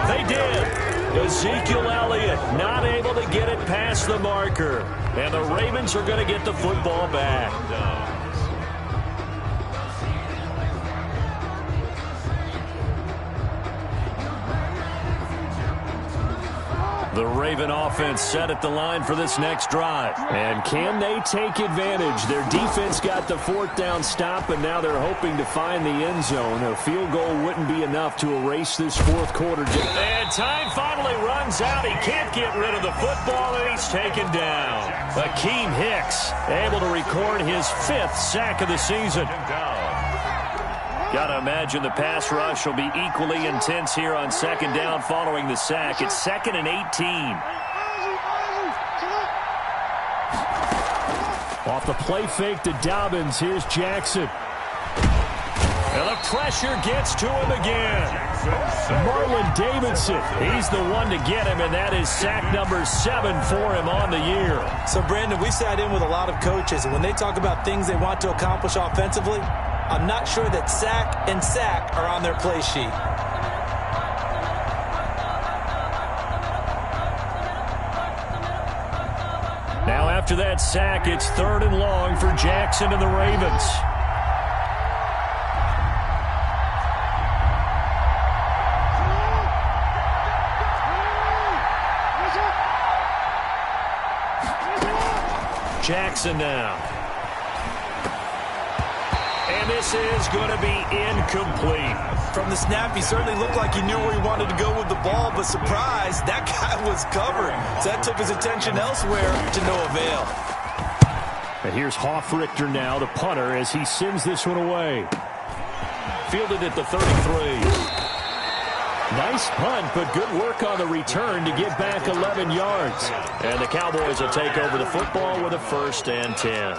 They did. Ezekiel Elliott not able to get it past the marker. And the Ravens are going to get the football back. The Raven offense set at the line for this next drive. And can they take advantage? Their defense got the 4th down stop, and now they're hoping to find the end zone. A field goal wouldn't be enough to erase this 4th quarter. And time finally runs out. He can't get rid of the football, and he's taken down. Akeem Hicks able to record his 5th sack of the season. Got to imagine the pass rush will be equally intense here on 2nd down following the sack. It's 2nd and 18. Off the play fake to Dobbins, here's Jackson. And the pressure gets to him again. Marlon Davidson, he's the one to get him, and that is sack number 7 for him on the year. So, Brandon, we sat in with a lot of coaches, and when they talk about things they want to accomplish offensively, I'm not sure that sack and sack are on their play sheet. Now after that sack, it's 3rd and long for Jackson and the Ravens. Jackson now. And this is going to be incomplete. From the snap, he certainly looked like he knew where he wanted to go with the ball, but surprise, that guy was covered. So that took his attention elsewhere to no avail. And here's Hoffrichter now, the punter, as he sends this one away. Fielded at the 33. Nice punt, but good work on the return to get back 11 yards. And the Cowboys will take over the football with a 1st and 10.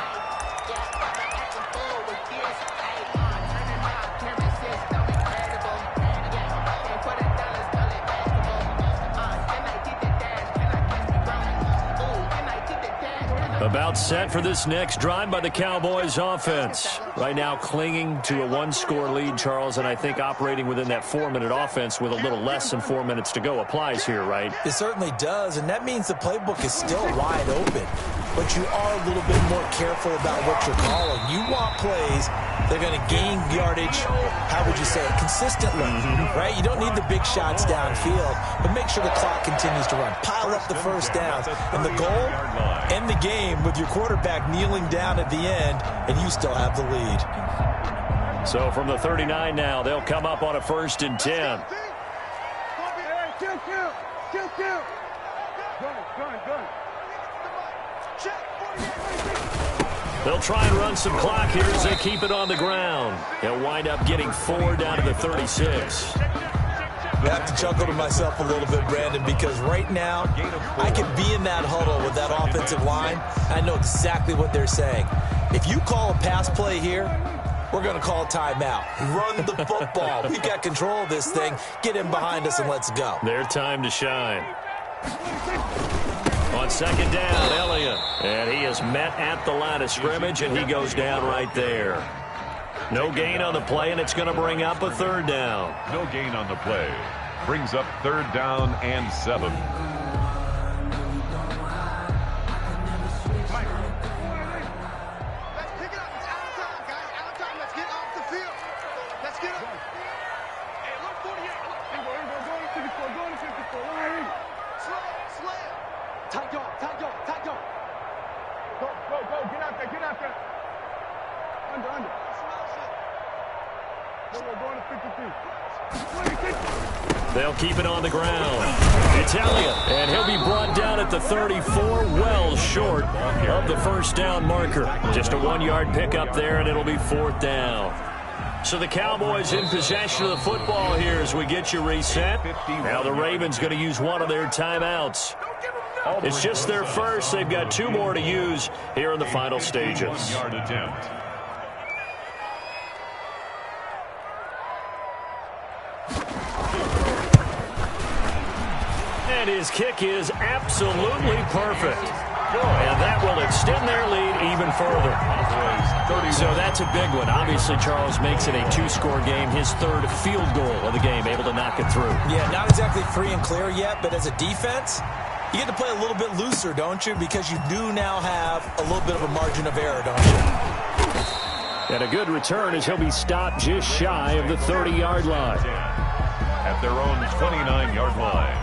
About set for this next drive by the Cowboys offense. Right now clinging to a one-score lead, Charles, and I think operating within that 4-minute offense with a little less than 4 minutes to go applies here, right? It certainly does, and that means the playbook is still wide open. But you are a little bit more careful about what you're calling. You want plays that are going to gain yardage, how would you say it, consistently, right? You don't need the big shots downfield, but make sure the clock continues to run. Pile up the first downs. And the goal, end the game with your quarterback kneeling down at the end, and you still have the lead. So from the 39 now, they'll come up on a 1st and 10. They'll try and run some clock here as they keep it on the ground. They'll wind up getting 4 down to the 36. I have to chuckle to myself a little bit, Brandon, because right now I could be in that huddle with that offensive line. I know exactly what they're saying. If you call a pass play here, we're going to call a timeout. Run the football. We've got control of this thing. Get in behind us and let's go. Their time to shine. On 2nd down, Elliott. And he is met at the line of scrimmage, and he goes down right there. No gain on the play, and it's going to bring up a 3rd down. No gain on the play. Brings up 3rd down and 7. They'll keep it on the ground. It's Elliott, and he'll be brought down at the 34, well short of the 1st down marker. Just a 1-yard pickup there, and it'll be 4th down. So the Cowboys in possession of the football here as we get you reset. Now the Ravens going to use one of their timeouts. It's just their first. They've got 2 more to use here in the final stages. 1-yard attempt. And his kick is absolutely perfect. And that will extend their lead even further. So that's a big one. Obviously, Charles makes it a 2-score game. His 3rd field goal of the game, able to knock it through. Yeah, not exactly free and clear yet, but as a defense, you get to play a little bit looser, don't you? Because you do now have a little bit of a margin of error, don't you? And a good return as he'll be stopped just shy of the 30-yard line. At their own 29-yard line.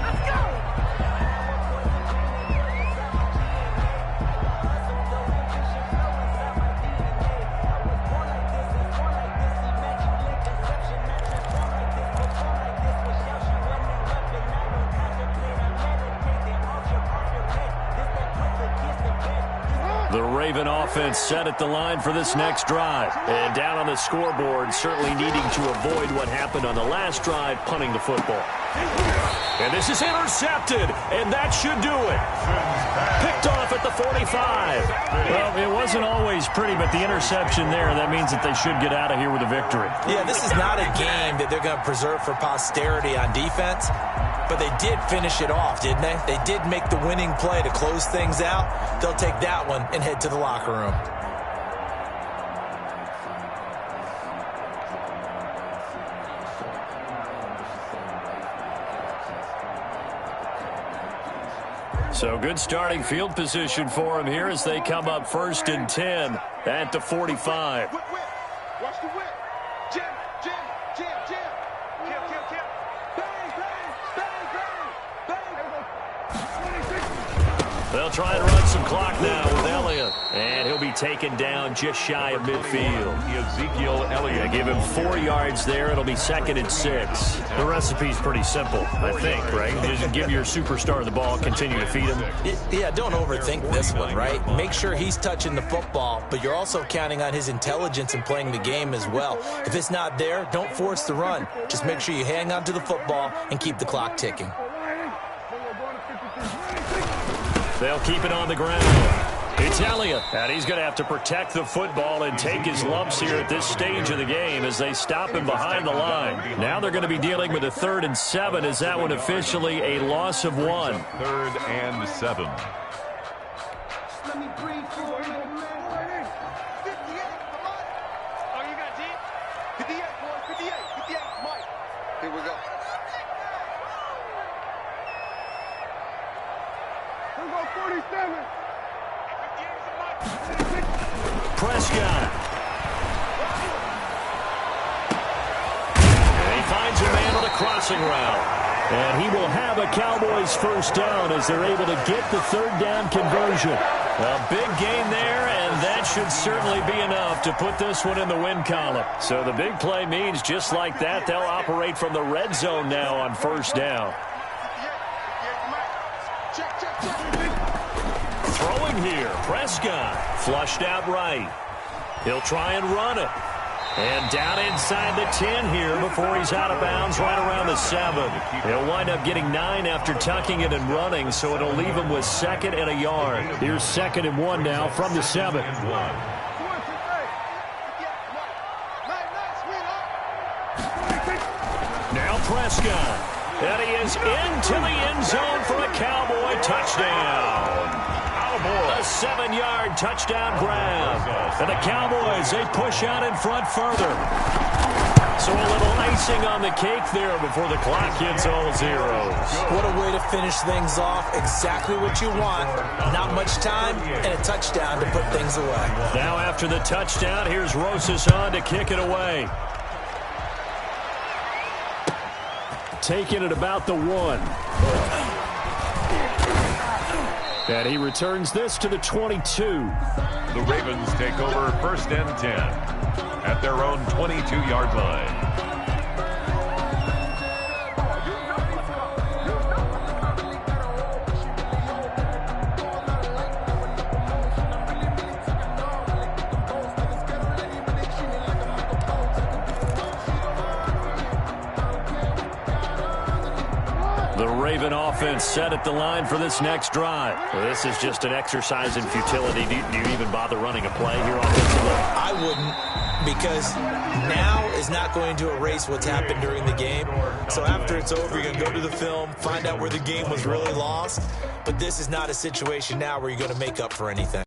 The Raven offense set at the line for this next drive. And down on the scoreboard, certainly needing to avoid what happened on the last drive, punting the football. And this is intercepted, and that should do it. Picked off at the 45. Well, it wasn't always pretty, but the interception there, that means that they should get out of here with a victory. Yeah, this is not a game that they're going to preserve for posterity on defense. But they did finish it off, didn't they? They did make the winning play to close things out. They'll take that one and head to the locker room. So good starting field position for him here as they come up 1st and 10 at the 45. Watch the whip. Jim. They'll try and run some clock now with Elliott. And he'll be taken down just shy of midfield. Ezekiel Elliott. Give him 4 yards there. It'll be 2nd and 6. The recipe's pretty simple, I think, right? Just give your superstar the ball, continue to feed him. Yeah, don't overthink this one, right? Make sure he's touching the football, but you're also counting on his intelligence in playing the game as well. If it's not there, don't force the run. Just make sure you hang on to the football and keep the clock ticking. They'll keep it on the ground. It's Elliott, and he's going to have to protect the football and take his lumps here at this stage of the game as they stop him behind the line. Now they're going to be dealing with a 3rd and 7. Is that one officially a loss of 1? 3rd and 7. Here we go. Here go 47. Prescott. And he finds a man on the crossing route. And he will have a Cowboys first down as they're able to get the third down conversion. A big gain there, and that should certainly be enough to put this one in the win column. So the big play means just like that, they'll operate from the red zone now on first down. Throwing here, Prescott. Flushed out right. He'll try and run it. And down inside the 10 here before he's out of bounds right around the 7. He'll wind up getting 9 after tucking it and running, so it'll leave him with 2nd and a yard. Here's 2nd and 1 now from the 7. Now Prescott. And he is into the end zone for a Cowboy touchdown. A 7-yard touchdown grab. And the Cowboys, they push out in front further. So a little icing on the cake there before the clock hits all zeros. What a way to finish things off. Exactly what you want. Not much time and a touchdown to put things away. Now after the touchdown, here's Rosas on to kick it away. Taking it about the 1. And he returns this to the 22. The Ravens take over 1st and 10 at their own 22-yard line. The Raven offense set at the line for this next drive. Well, this is just an exercise in futility. Do you even bother running a play here offensively? I wouldn't, because now is not going to erase what's happened during the game. So after it's over, you're going to go to the film, find out where the game was really lost. But this is not a situation now where you're going to make up for anything.